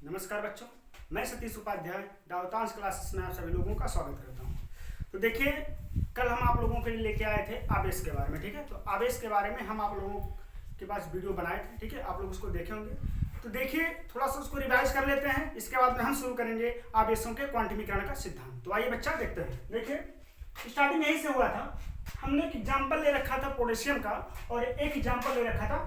नमस्कार बच्चों, मैं सतीश उपाध्याय डाउटांस क्लासेस में आप सभी लोगों का स्वागत करता हूं। तो देखिए, कल हम आप लोगों के लिए लेके आए थे आवेश के बारे में। ठीक है, तो आवेश के बारे में हम आप लोगों के पास वीडियो बनाए थे। ठीक है, आप लोग उसको देखे होंगे। तो देखिए, थोड़ा सा उसको रिवाइज कर लेते हैं। इसके बाद में हम शुरू करेंगे आवेशों के क्वांटिमीकरण का सिद्धांत। तो आइए बच्चा देखते हैं। देखिए, स्टार्टिंग यहीं से हुआ था। हमने एक एग्जाम्पल ले रखा था पोटेशियम का और एक एग्जाम्पल ले रखा था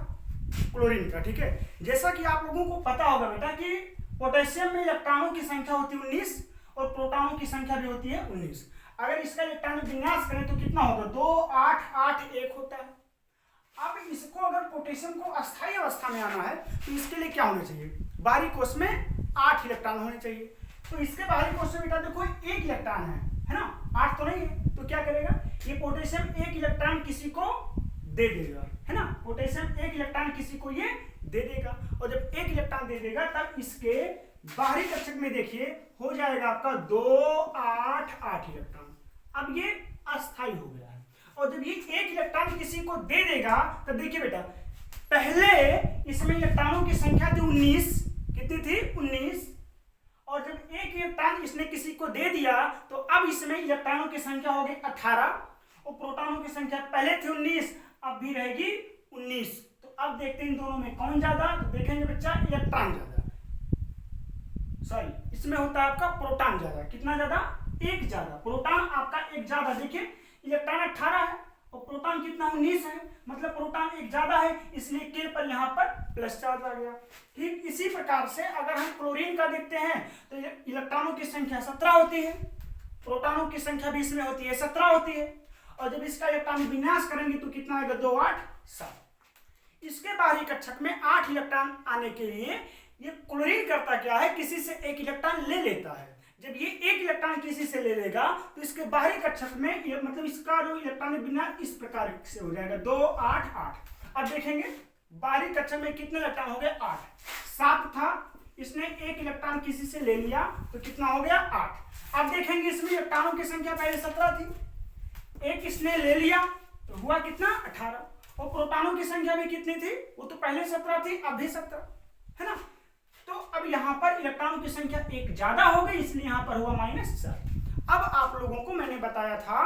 क्लोरीन का। ठीक है, जैसा कि आप लोगों को पता होगा बेटा कि पोटेशियम में इलेक्ट्रॉनों की संख्या होती है 19 और प्रोटॉनों की संख्या भी होती है 19। अगर इसका इलेक्ट्रॉन विन्यास करें तो कितना होगा? 2 8 8 1 होता है। अब इसको अगर पोटेशियम को अस्थायी अवस्था में आना है तो इसके लिए क्या होना चाहिए? बाहरी कोश में 8 इलेक्ट्रॉन होने चाहिए। तो इसके बाहरी कोश में बेटा देखो 1 इलेक्ट्रॉन है ना, 8 तो नहीं है। तो क्या करेगा ये पोटेशियम? 1 इलेक्ट्रॉन किसी को दे देगा, है ना। पोटेशियम 1 इलेक्ट्रॉन किसी को ये दे देगा और जब 1 इलेक्ट्रॉन दे देगा तब इसके बाहरी कक्षक में देखिए हो जाएगा आपका 2 8 8 इलेक्ट्रॉन। अब ये अस्थायी हो गया है। और जब ये 1 इलेक्ट्रॉन किसी को दे देगा तब देखिए बेटा, पहले इसमें इलेक्ट्रॉनों की संख्या थी 19। कितनी थी? 19। और जब 1 इलेक्ट्रॉन इसने किसी को दे दिया तो अब इसमें इलेक्ट्रॉनों की संख्या हो गई 18 और प्रोटॉनों की संख्या पहले थी 19, अब भी रहेगी 19। तो अब देखते हैं इन दोनों में कौन ज्यादा। तो देखेंगे बच्चा, इलेक्ट्रॉन ज्यादा, सॉरी इसमें होता है आपका प्रोटॉन ज्यादा। कितना ज्यादा? 1 ज्यादा। प्रोटॉन आपका 1 ज्यादा। देखिए इलेक्ट्रॉन 18 है और प्रोटॉन कितना? 19 है, मतलब प्रोटॉन 1 ज्यादा है, इसलिए के पर यहाँ पर प्लस चार्ज आ गया। ठीक इसी प्रकार से अगर हम क्लोरीन का देखते हैं तो इलेक्ट्रॉनों की संख्या 17 होती है, प्रोटॉनों की संख्या भी इसमें होती है 17 होती है। और जब इसका इलेक्ट्रॉन विन्यास करेंगे तो कितना आएगा? 2 8 7। इसके बाहरी कक्षक में 8 इलेक्ट्रॉन आने के लिए ये क्लोरीन करता क्या है? किसी से 1 इलेक्ट्रॉन ले लेता है। जब ये 1 इलेक्ट्रॉन किसी से ले लेगा तो इसके बाहरी कक्षक में मतलब इसका जो इलेक्ट्रॉन विन्यास इस प्रकार से हो जाएगा 2 8 8। अब देखेंगे बाहरी कक्षक में कितने इलेक्ट्रॉन हो गए? 8। 7 था, इसने 1 इलेक्ट्रॉन किसी से ले लिया तो कितना हो गया? 8। अब देखेंगे इसमें इलेक्ट्रॉनों की संख्या पहले 17 थी, 1 इसने ले लिया तो हुआ कितना? 18। और प्रोटॉनों की संख्या भी कितनी थी? वो तो पहले 17 थी, अब भी 17 है ना। तो अब यहाँ पर इलेक्ट्रॉनों की संख्या 1 ज्यादा हो गई, इसलिए यहाँ पर हुआ -4। अब आप लोगों को मैंने बताया था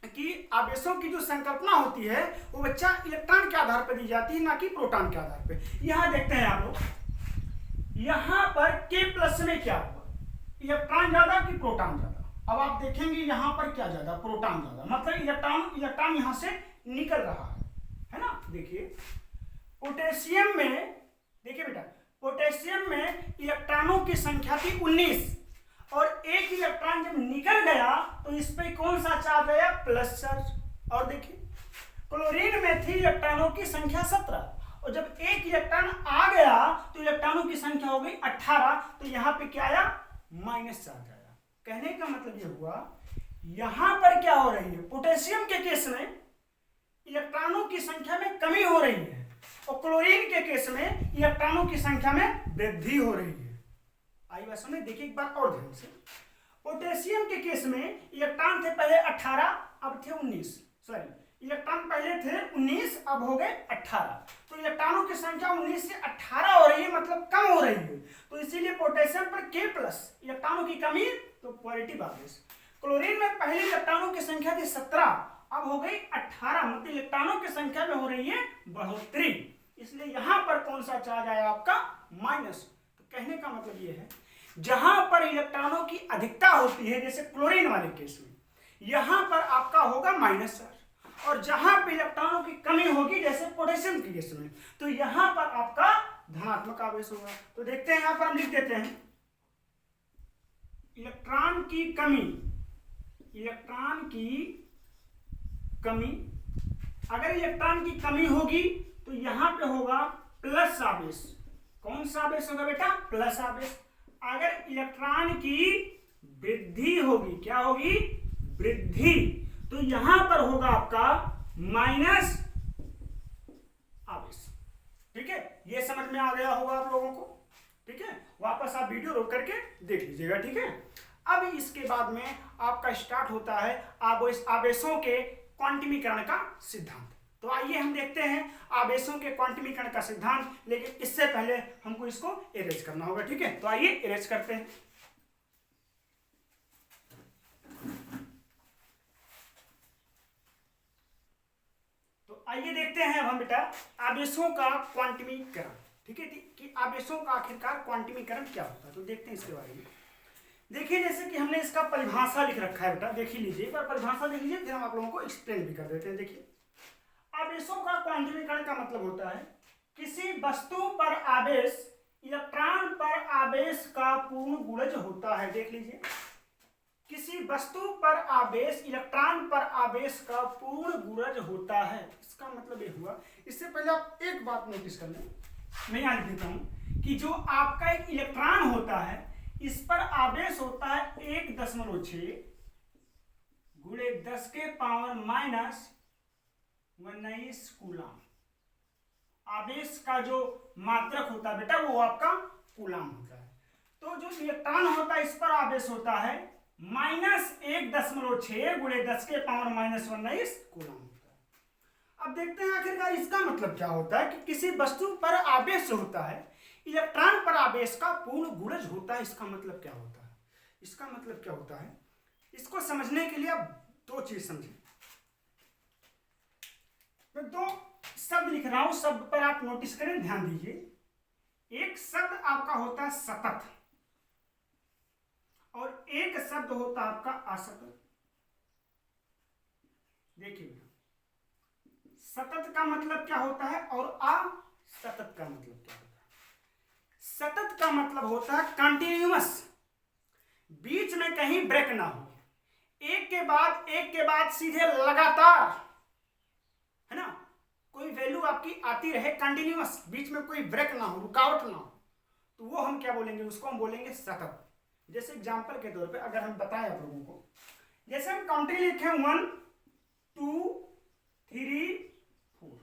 कि आवेशों की जो संकल्पना होती है वो बच्चा इलेक्ट्रॉन के आधार पर दी जाती है, ना कि प्रोटॉन के आधार पर। यहाँ देखते हैं आप लोग, यहाँ पर K+ में क्या हुआ? इलेक्ट्रॉन ज्यादा कि प्रोटॉन ज्यादा? अब आप देखेंगे यहाँ पर क्या ज्यादा? प्रोटॉन ज्यादा, मतलब इलेक्ट्रॉन यहाँ से निकल रहा है ना। देखिए पोटेशियम में, देखिए बेटा पोटेशियम में इलेक्ट्रॉनों की संख्या थी 19 और 1 इलेक्ट्रॉन जब निकल गया तो इस पे कौन सा चार्ज आया? Plus charge. और देखिए क्लोरीन में थी इलेक्ट्रॉनों की संख्या 17 और जब 1 इलेक्ट्रॉन आ गया तो इलेक्ट्रॉनों की संख्या हो गई 18। तो यहाँ पे क्या आया? माइनस चार्ज आया। कहने का मतलब ये हुआ यहां पर क्या हो रही है? पोटेशियम के केस में इलेक्ट्रॉनों की संख्या में कमी हो रही है और क्लोरीन के केस में इलेक्ट्रॉनों की संख्या में वृद्धि हो रही है। आई बात समझ? देखिए एक बार और ध्यान से, पोटेशियम के केस में इलेक्ट्रॉन थे पहले 18, अब थे 19। सॉरी, इलेक्ट्रॉन पहले थे 19, अब हो गए 18। तो इलेक्ट्रॉनों की संख्या 19 से 18 हो रही है, मतलब कम हो रही है। तो इसीलिए पोटेशियम पर K+ इलेक्ट्रॉनों की कमी तो पॉजिटिव आवेश। क्लोरीन में पहले इलेक्ट्रॉनों की संख्या थी 17, अब हो गई 18, मतलब इलेक्ट्रॉनों की संख्या में हो रही है बढ़ोतरी, इसलिए यहां पर कौन सा चार्ज आया? आपका माइनस। तो कहने का मतलब ये है जहां पर इलेक्ट्रॉनों की अधिकता होती है, जैसे क्लोरीन वाले केस में, यहां पर आपका होगा माइनस चार्ज। और जहां पर इलेक्ट्रॉनों की कमी होगी, जैसे पोटेशियम के केस में, तो यहां पर आपका धनात्मक आवेश होगा। तो देखते हैं, यहां पर हम लिख देते हैं इलेक्ट्रॉन की कमी। इलेक्ट्रॉन की कमी, अगर इलेक्ट्रॉन की कमी होगी तो यहां पे होगा प्लस आवेश। कौन सा आवेश होगा बेटा? प्लस आवेश। अगर इलेक्ट्रॉन की वृद्धि होगी, क्या होगी? वृद्धि, तो यहां पर होगा आपका माइनस आवेश। ठीक है, ये समझ में आ गया होगा आप लोगों को। ठीक है, वापस आप वीडियो रोक करके देख लीजिएगा। ठीक है, अब इसके बाद में आपका स्टार्ट होता है आवेशों के क्वांटिमीकरण का सिद्धांत। तो आइए हम देखते हैं आवेशों के क्वांटमीकरण का सिद्धांत, लेकिन इससे पहले हमको इसको इरेज करना होगा। ठीक है, तो आइए इरेज करते हैं। तो आइए देखते हैं अब हम बेटा आवेशों का क्वांटमीकरण। ठीक है, कि आवेशों का आखिरकार क्वांटमीकरण क्या होता है, तो देखते हैं इसके बारे में। देखिए जैसे कि हमने इसका परिभाषा लिख रखा है बेटा, देख ही लीजिए, एक बार परिभाषा देख लीजिए, फिर हम आप लोगों को एक्सप्लेन भी कर देते हैं। देखिए आवेशों का क्वांटमीकरण का मतलब होता है किसी वस्तु पर आवेश इलेक्ट्रॉन पर आवेश का पूर्ण गुणज होता है। देख लीजिए, किसी वस्तु पर आवेश इलेक्ट्रॉन पर आवेश का पूर्ण गुणज होता है, इसका मतलब ये हुआ। इससे पहले आप एक बात नोटिस कर लें, मैं यहाँ लिख देता हूं कि जो आपका एक इलेक्ट्रॉन होता है इस पर आवेश होता है 1.6 गुणे 10 के पावर माइनस 19 कूलाम। आवेश का जो मात्रक होता है बेटा वो आपका कूलाम होता है। तो जो इलेक्ट्रॉन होता है इस पर आवेश होता है -1.6 गुणे 10 के पावर माइनस 19 कूलाम होता है। अब देखते हैं आखिरकार इसका मतलब क्या होता है कि किसी वस्तु पर आवेश होता है इलेक्ट्रॉन पर आवेश का पूर्ण गुणज होता है, इसका मतलब क्या होता है? इसका मतलब क्या होता है, इसको समझने के लिए आप दो चीज समझें। मैं दो शब्द लिख रहा हूं, शब्द पर आप नोटिस करें, ध्यान दीजिए। एक शब्द आपका होता है सतत और एक शब्द होता है आपका असतत। देखिए सतत का मतलब क्या होता है और असतत का मतलब क्या होता है। सतत का मतलब होता है कंटिन्यूअस, बीच में कहीं ब्रेक ना हो, एक के बाद सीधे लगातार, है ना, कोई वैल्यू आपकी आती रहे कंटिन्यूअस, बीच में कोई ब्रेक ना हो, रुकावट ना हो, तो वो हम क्या बोलेंगे, उसको हम बोलेंगे सतत। जैसे एग्जांपल के तौर पे अगर हम बताएं आप लोगों को, जैसे हम काउंटिंग लिखे 1 2 3 4,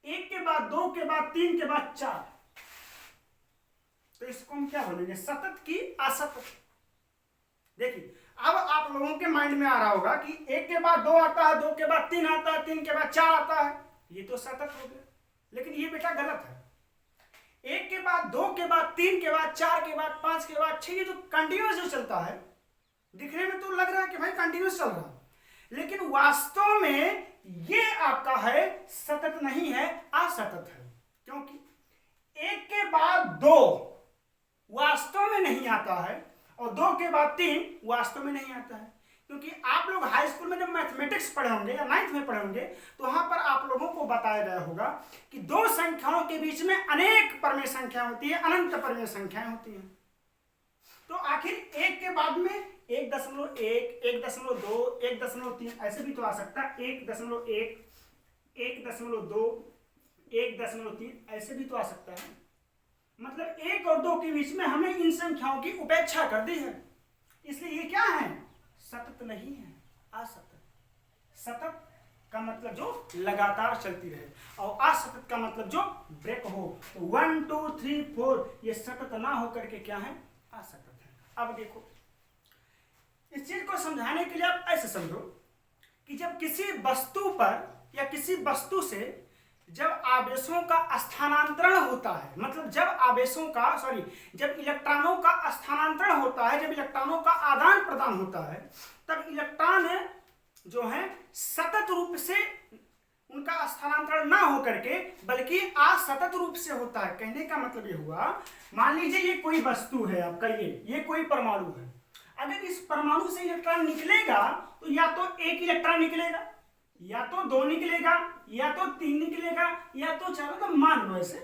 एक के बाद दो के बाद तीन के बाद चार, तो इसको हम क्या बोलेंगे, सतत की असतत। देखिए अब आप लोगों के माइंड में आ रहा होगा कि एक के बाद दो आता है, दो के बाद तीन आता है, तीन के बाद चार आता है, ये तो सतत हो गया, लेकिन ये बेटा गलत है। एक के बाद दो के बाद तीन के बाद चार के बाद पांच के बाद छह, ये जो कंटिन्यूअस जो चलता है, दिखने में तो लग रहा है कि भाई कंटिन्यूअस चल रहा है, लेकिन वास्तव में ये आपका है सतत नहीं है, असतत है। क्योंकि एक के बाद दो वास्तव में नहीं आता है और दो के बाद तीन वास्तव में नहीं आता है। क्योंकि आप लोग हाई स्कूल में जब मैथमेटिक्स पढ़े होंगे या 9th में पढ़े होंगे तो वहां पर आप लोगों को बताया गया होगा कि दो संख्याओं के बीच में अनेक परमेय संख्या होती है, अनंत परमेय संख्याएं होती हैं। तो आखिर एक के बाद में 1.1, 1.2, 1.3 ऐसे भी तो आ सकता है, 1.1, 1.2, 1.3 ऐसे भी तो आ सकता है। मतलब एक और दो के बीच में हमने इन संख्याओं की उपेक्षा कर दी है, इसलिए ये क्या है, सतत नहीं है, असतत। सतत का मतलब जो लगातार चलती रहे और असतत का मतलब जो ब्रेक हो। तो 1 2 3 4 ये सतत ना होकर के क्या है, असतत है। अब देखो इस चीज को समझाने के लिए आप ऐसे समझो कि जब किसी वस्तु पर या किसी वस्तु से जब आवेशों का स्थानांतरण होता है, मतलब जब इलेक्ट्रॉनों का स्थानांतरण होता है, जब इलेक्ट्रॉनों का आदान प्रदान होता है, तब इलेक्ट्रॉन जो है सतत रूप से उनका स्थानांतरण ना हो करके बल्कि असतत रूप से होता है। कहने का मतलब ये हुआ, मान लीजिए ये कोई वस्तु है आपका, ये कोई परमाणु है, अगर इस परमाणु से इलेक्ट्रॉन निकलेगा तो या तो एक इलेक्ट्रॉन निकलेगा, या तो दो निकलेगा, या तो तीन निकलेगा, या तो चार, तो मान लो ऐसे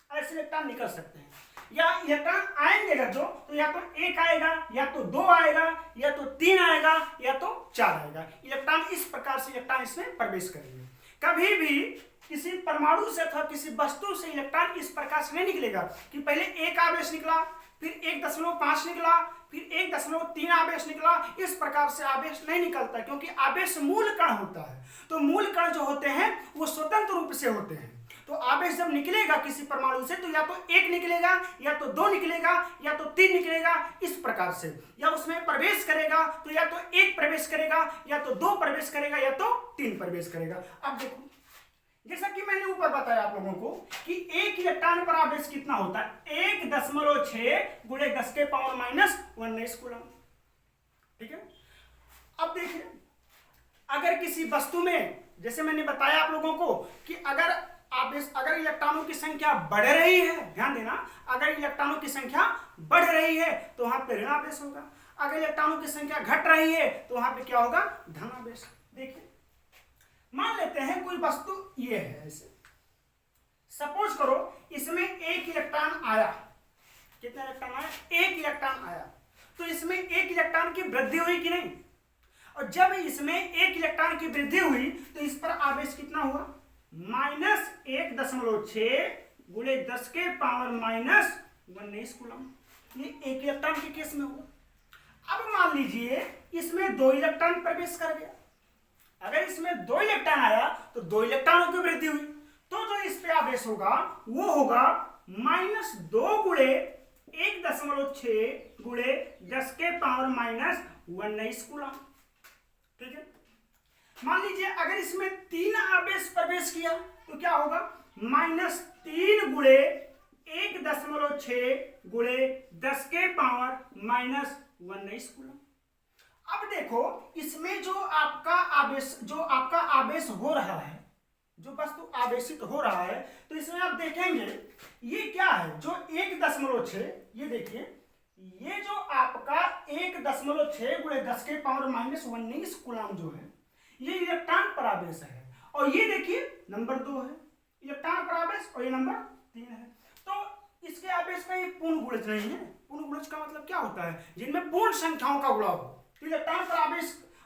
इलेक्ट्रॉन निकल सकते हैं। या इलेक्ट्रॉन आएंगे अगर जो, तो या तो एक आएगा, या तो दो आएगा, या तो तीन आएगा, या तो चार आएगा। इलेक्ट्रॉन इस प्रकार से इलेक्ट्रॉन इसमें प्रवेश करेंगे। कभी भी किसी परमाणु से अथवा किसी वस्तु से इलेक्ट्रॉन इस प्रकार से नहीं निकलेगा कि पहले एक आवेश निकला, फिर 1.5 निकला, फिर 1.3 आवेश निकला, इस प्रकार से आवेश नहीं निकलता, क्योंकि आवेश मूल कण होता है। तो मूल कण जो होते हैं वो स्वतंत्र रूप से होते हैं। तो आवेश जब निकलेगा किसी परमाणु से तो या तो एक निकलेगा, या तो दो निकलेगा, या तो तीन निकलेगा, इस प्रकार से। या उसमें प्रवेश करेगा तो या तो एक प्रवेश करेगा, या तो दो प्रवेश करेगा, या तो तीन प्रवेश करेगा। अब देखो जैसा कि मैंने ऊपर बताया आप लोगों को कि एक इलेक्ट्रॉन पर आवेश कितना होता है 1.6 गुणे 10 के पावर माइनस 19 कूलम। ठीक है, अब देखिए अगर किसी वस्तु में, जैसे मैंने बताया आप लोगों को कि अगर इलेक्ट्रॉनों की संख्या बढ़ रही है, ध्यान देना, अगर इलेक्ट्रॉनों की संख्या बढ़ रही है तो वहां पे ऋण आवेश होगा, अगर इलेक्ट्रॉनों की संख्या घट रही है तो वहां पे क्या होगा, धन आवेश। देखिए मान लेते हैं कोई वस्तु ये है, ऐसे सपोज करो इसमें एक इलेक्ट्रॉन आया, कितना इलेक्ट्रॉन आया, एक इलेक्ट्रॉन आया, तो इसमें एक इलेक्ट्रॉन की वृद्धि हुई कि नहीं, और जब इसमें एक इलेक्ट्रॉन की वृद्धि हुई तो इस पर आवेश कितना हुआ, -1.6 गुणे 10 के पावर माइनस 19 कूलम। ये एक इलेक्ट्रॉन के केस में हुआ। अब मान लीजिए इसमें 2 इलेक्ट्रॉन प्रवेश कर गया, अगर इसमें 2 इलेक्ट्रॉन आया तो 2 इलेक्ट्रॉनों की वृद्धि हुई, तो जो इस पे आवेश होगा वो होगा -2 गुणे 1.6 गुणे 10 के पावर माइनस 19 कूलम। ठीक है, मान लीजिए अगर इसमें 3 आवेश प्रवेश किया तो क्या होगा, -3 गुणे 1.6 गुणे 10 के पावर माइनस 19 कूलम। अब देखो इसमें जो आपका आवेश हो रहा है, जो वस्तु आवेशित हो रहा है, तो इसमें आप देखेंगे ये क्या है, जो 1.6, ये देखिए ये जो आपका 1.6 गुणे 10 के पावर माइनस 19 कूलम जो है, ये इलेक्ट्रॉन पर आवेश है, और ये देखिए नंबर 2 है इलेक्ट्रॉन पर आवेश, और ये नंबर 3 है। तो इसके आवेश का ये पूर्ण गुणज नहीं है। पूर्ण गुणज का मतलब क्या होता है, जिनमें पूर्ण संख्याओं का गुणा हो। तो इलेक्ट्रॉन पर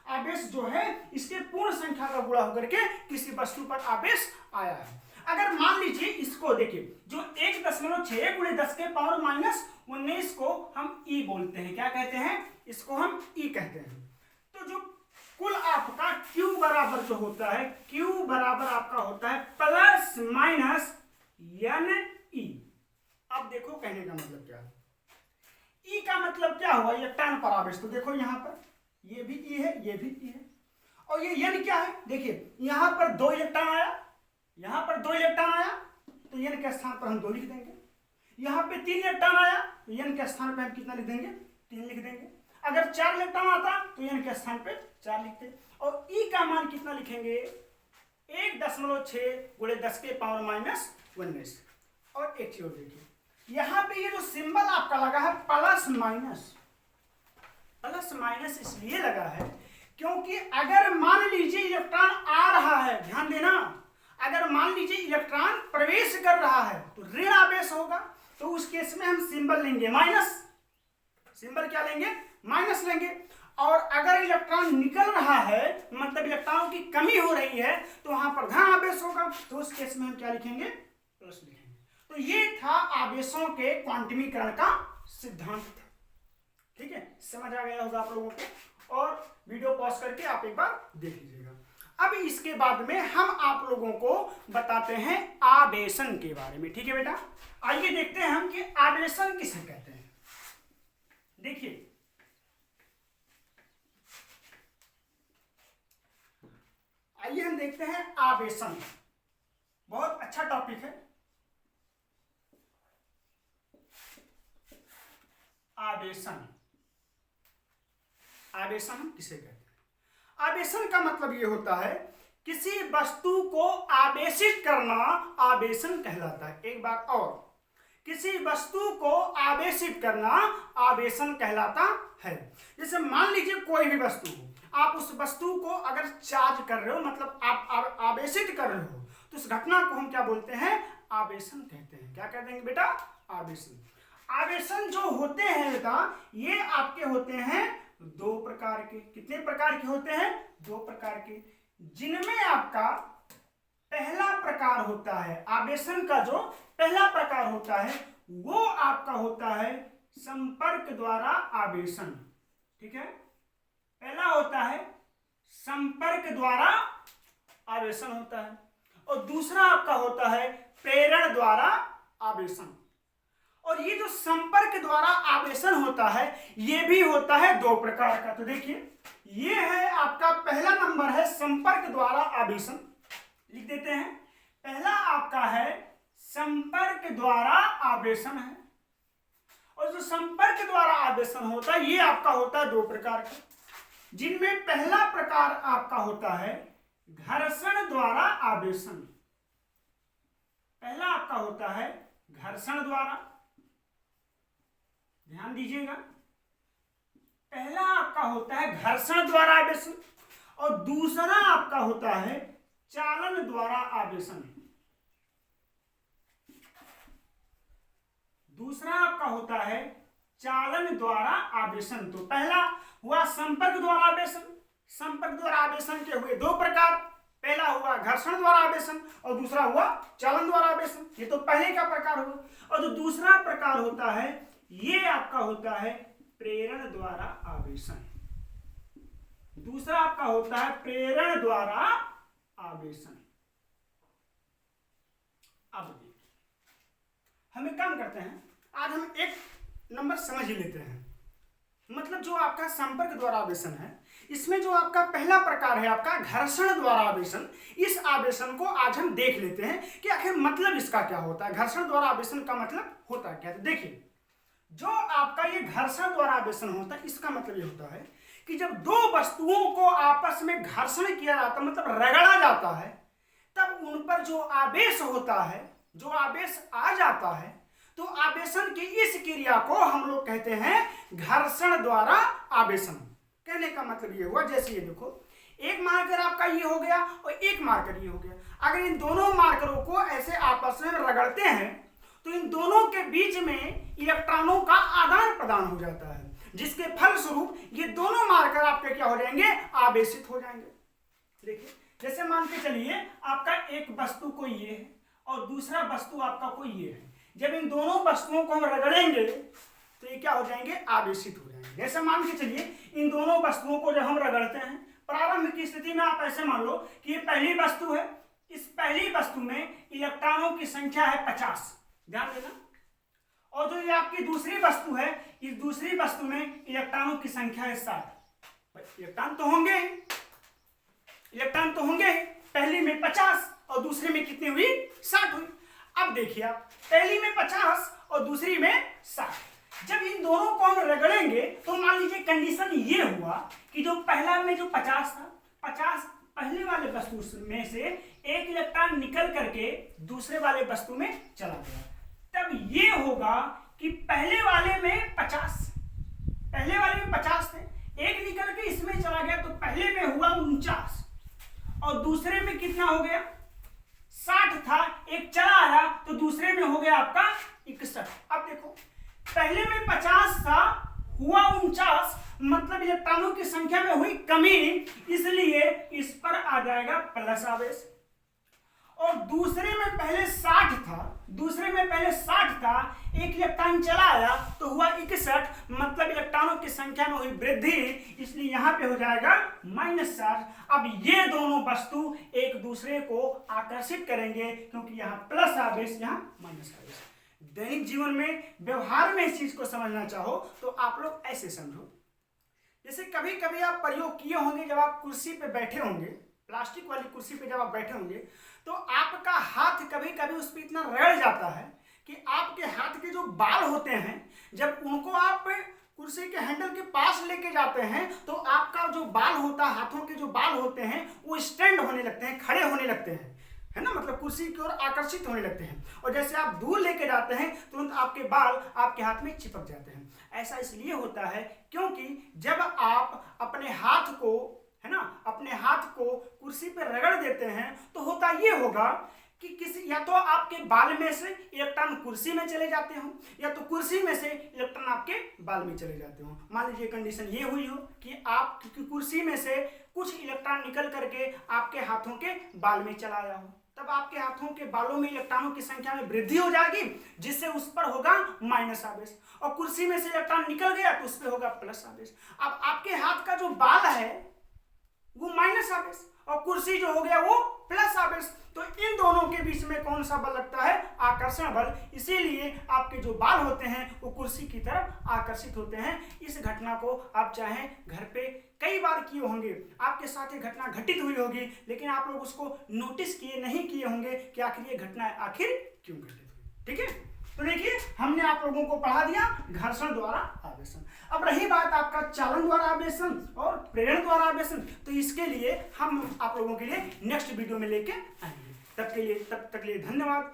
आवेश जो है इसके पूर्ण संख्या का गुणा होकर के किसी वस्तु पर आवेश आया है। अगर मान लीजिए इसको देखिए, जो 1.6 गुणे 10 के पावर माइनस 19 को हम ई बोलते हैं, क्या कहते हैं, इसको हम ई कहते हैं। तो जो कुल आपका Q बराबर जो होता है, Q बराबर आपका होता है प्लस माइनस NE। अब देखो कहने का मतलब क्या है, E का मतलब क्या हुआ, इलेक्ट्रॉन पर आवेश। तो देखो यहाँ पर ये भी E है, ये भी E है, और ये N क्या है, देखिए यहाँ पर 2 इलेक्ट्रॉन आया, यहाँ पर 2 इलेक्ट्रॉन आया तो N के स्थान पर हम 2 लिख देंगे। यहाँ पे 3 इलेक्ट्रॉन आया तो N के स्थान पर हम कितना लिख देंगे, 3 लिख देंगे। अगर 4 इलेक्ट्रॉन आता तो N के स्थान पे 4 लिखते, और E का मान कितना लिखेंगे, 1.6 गुणे 10 के पावर माइनस 19। और एक चीज देखिए यहाँ पे ये जो सिंबल आपका लगा है प्लस माइनस इसलिए लगा है क्योंकि अगर मान लीजिए इलेक्ट्रॉन आ रहा है, ध्यान देना, अगर मान लीजिए इलेक्ट्रॉन प्रवेश कर रहा है तो ऋण आवेश होगा, तो उस केस में हम सिंबल लेंगे माइनस, सिंबल क्या लेंगे, माइनस लेंगे। और अगर इलेक्ट्रॉन निकल रहा है मतलब इलेक्ट्रॉनों की कमी हो रही है तो वहां पर धन आवेश होगा, तो उस केस में हम क्या लिखेंगे, प्लस लिखेंगे। तो ये था आवेशों के क्वांटमीकरण का सिद्धांत था। ठीक है, समझ आ गया होगा आप लोगों को, और वीडियो पॉज करके आप एक बार देख लीजिएगा। अब इसके बाद में हम आप लोगों को बताते हैं आवेशन के बारे में। ठीक है बेटा, आइए देखते हैं हम कि आवेशन किसे कहते हैं। देखिए आइए हम देखते हैं आवेशन, बहुत अच्छा टॉपिक है। आवेशन, आवेशन हम किसे कहते हैं, आवेशन का मतलब यह होता है किसी वस्तु को आवेशित करना आवेशन कहलाता है। एक बार और, किसी वस्तु को आवेशित करना आवेशन कहलाता है। जैसे मान लीजिए कोई भी वस्तु हो, आप उस वस्तु को अगर चार्ज कर रहे हो मतलब आप आवेशित कर रहे हो, तो उस घटना को हम क्या बोलते हैं, आवेशन कहते हैं। क्या कहते हैं बेटा, आवेशन। आवेशन जो होते हैं बेटा, ये आपके होते हैं 2 प्रकार के। कितने प्रकार के होते हैं, 2 प्रकार के, जिनमें आपका पहला प्रकार होता है, आवेशन का जो पहला प्रकार होता है वो आपका होता है संपर्क द्वारा आवेशन। ठीक है, पहला होता है संपर्क द्वारा आवेशन होता है, और दूसरा आपका होता है प्रेरण द्वारा आवेशन। और ये जो संपर्क द्वारा आवेशन होता है ये भी होता है 2 प्रकार का। तो देखिए ये है आपका पहला नंबर है संपर्क द्वारा आवेशन, लिख देते हैं पहला आपका है संपर्क द्वारा आवेशन है, और जो संपर्क द्वारा आवेशन होता है ये आपका होता है दो प्रकार का, जिनमें पहला प्रकार आपका होता है घर्षण द्वारा आवेशन। पहला आपका होता है घर्षण द्वारा, ध्यान दीजिएगा, पहला आपका होता है घर्षण द्वारा आवेशन और दूसरा आपका होता है चालन द्वारा आवेशन। दूसरा आपका होता है चालन द्वारा आवेशन। तो पहला हुआ संपर्क द्वारा आवेशन। संपर्क द्वारा आवेशन के हुए दो प्रकार, पहला हुआ घर्षण द्वारा आवेशन और दूसरा हुआ चालन द्वारा आवेशन। ये तो पहले का प्रकार हुआ। और जो दूसरा प्रकार होता है ये आपका होता है प्रेरण द्वारा आवेशन। दूसरा आपका होता है प्रेरण द्वारा आवेशन। अब देखिए हम एक काम करते हैं, आज हम एक नंबर समझ ही लेते हैं। मतलब जो आपका संपर्क द्वारा आवेशन है, इसमें जो आपका पहला प्रकार है आपका घर्षण द्वारा आवेशन, इस आवेशन को आज हम देख लेते हैं कि आखिर मतलब इसका क्या होता है। घर्षण द्वारा आवेशन का मतलब होता क्या है। देखिए जो आपका ये घर्षण द्वारा आवेशन होता है, इसका मतलब ये होता है कि जब दो वस्तुओं को आपस में घर्षण किया जाता है, मतलब रगड़ा जाता है, तब उन पर जो आवेश होता है, जो आवेश आ जाता है, तो आवेशन की इस क्रिया को हम लोग कहते हैं घर्षण द्वारा आवेशन। कहने का मतलब ये हुआ, जैसे ये देखो एक मार्कर आपका ये हो गया और एक मार्कर ये हो गया। अगर इन दोनों मार्करों को ऐसे आपस में रगड़ते हैं तो इन दोनों के बीच में इलेक्ट्रॉनों का आदान प्रदान हो जाता है, जिसके फलस्वरूप ये दोनों मार्कर आपके क्या हो जाएंगे, आवेशित हो जाएंगे। देखिए जैसे मान के चलिए आपका एक वस्तु को ये है और दूसरा वस्तु आपका कोई ये है। जब इन दोनों वस्तुओं को हम रगड़ेंगे तो ये क्या हो जाएंगे, आवेशित हो जाएंगे। जैसे मान के चलिए इन दोनों वस्तुओं को जब हम रगड़ते हैं, प्रारंभ की स्थिति में आप ऐसे मान लो कि ये पहली वस्तु है, इस पहली वस्तु में इलेक्ट्रॉनों की संख्या है 50, ध्यान देना। और जो ये आपकी दूसरी वस्तु है, इस दूसरी वस्तु में इलेक्ट्रॉनों की संख्या है 60। इलेक्ट्रॉन तो होंगे, इलेक्ट्रॉन तो होंगे, पहली में 50 और दूसरे में कितनी हुई, 60 हुई। अब देखिए आप, पहली में 50 और दूसरी में 60, जब इन दोनों को हम रगड़ेंगे तो मान लीजिए कंडीशन ये हुआ कि जो पहला में जो 50 था, 50 पहले वाले वस्तु में से एक इलेक्ट्रॉन निकल करके दूसरे वाले वस्तु में चला गया, तब ये होगा कि पहले वाले में 50, पहले वाले में 50 थे, एक निकल के इसमें चला गया तो पहले में हुआ 49 और दूसरे में कितना हो गया, 60 था, एक चला आया तो दूसरे में हो गया आपका 61। अब देखो पहले में 50 था, हुआ 49, मतलब इलेक्ट्रॉनों की संख्या में हुई कमी, इसलिए इस पर आ जाएगा प्लस आवेश। और दूसरे में पहले 60 था, दूसरे में पहले 60 था, एक इलेक्ट्रॉन चला आया तो हुआ 61, मतलब इलेक्ट्रॉनों की संख्या में हुई वृद्धि, इसलिए यहां पे हो जाएगा -60। अब ये दोनों वस्तु एक दूसरे को आकर्षित करेंगे क्योंकि यहाँ प्लस आवेश, यहाँ माइनस आवेश। दैनिक जीवन में व्यवहार में इस चीज को समझना चाहो तो आप लोग ऐसे समझो, जैसे कभी कभी आप प्रयोग किए होंगे, जब आप कुर्सी पे बैठे होंगे, प्लास्टिक वाली कुर्सी पे जब आप बैठे होंगे तो आपका हाथ कभी कभी उस पर इतना रगड़ जाता है कि आपके हाथ के जो बाल होते हैं, जब उनको आप कुर्सी के हैंडल के पास लेके जाते हैं तो आपका जो बाल होता है, हाथों के जो बाल होते हैं वो स्टैंड होने लगते हैं, खड़े होने लगते हैं, है ना, मतलब कुर्सी की ओर आकर्षित होने लगते हैं। और जैसे आप दूर लेके जाते हैं तुरंत आपके बाल आपके हाथ में चिपक जाते हैं। ऐसा इसलिए होता है क्योंकि जब आप अपने हाथ को, है ना, अपने हाथ को कुर्सी पे रगड़ देते हैं तो होता ये होगा कि किसी, या तो आपके बाल में से इलेक्ट्रॉन कुर्सी में चले जाते हो या तो कुर्सी में से इलेक्ट्रॉन आपके बाल में चले जाते हो। मान लीजिए कंडीशन ये हुई हो कि आप कुर्सी में से कुछ इलेक्ट्रॉन निकल करके आपके हाथों के बाल में चला आया हो, तब आपके हाथों के बालों में इलेक्ट्रॉनों की संख्या में वृद्धि हो जाएगी, जिससे उस पर होगा माइनस आवेश। और कुर्सी में से इलेक्ट्रॉन निकल गया तो उस पर होगा प्लस आवेश। अब आपके हाथ का जो बाल है वो माइनस आवेश और कुर्सी जो हो गया वो प्लस आवेश। तो इन दोनों के बीच में कौन सा बल लगता है? आकर्षण बल। इसीलिए आपके जो बाल होते हैं वो कुर्सी की तरफ आकर्षित होते हैं। इस घटना को आप चाहे घर पे कई बार किए होंगे, आपके साथ ये घटना घटित हुई होगी, लेकिन आप लोग उसको नोटिस किए नहीं किए होंगे कि आखिर ये घटना आखिर क्यों घटित हुई। ठीक है, तो देखिए हमने आप लोगों को पढ़ा दिया घर्षण द्वारा आवेशन। अब रही बात आपका चालन द्वारा आवेशन और प्रेरण द्वारा आवेशन, तो इसके लिए हम आप लोगों के लिए नेक्स्ट वीडियो में लेके आएंगे। तब तक के लिए धन्यवाद।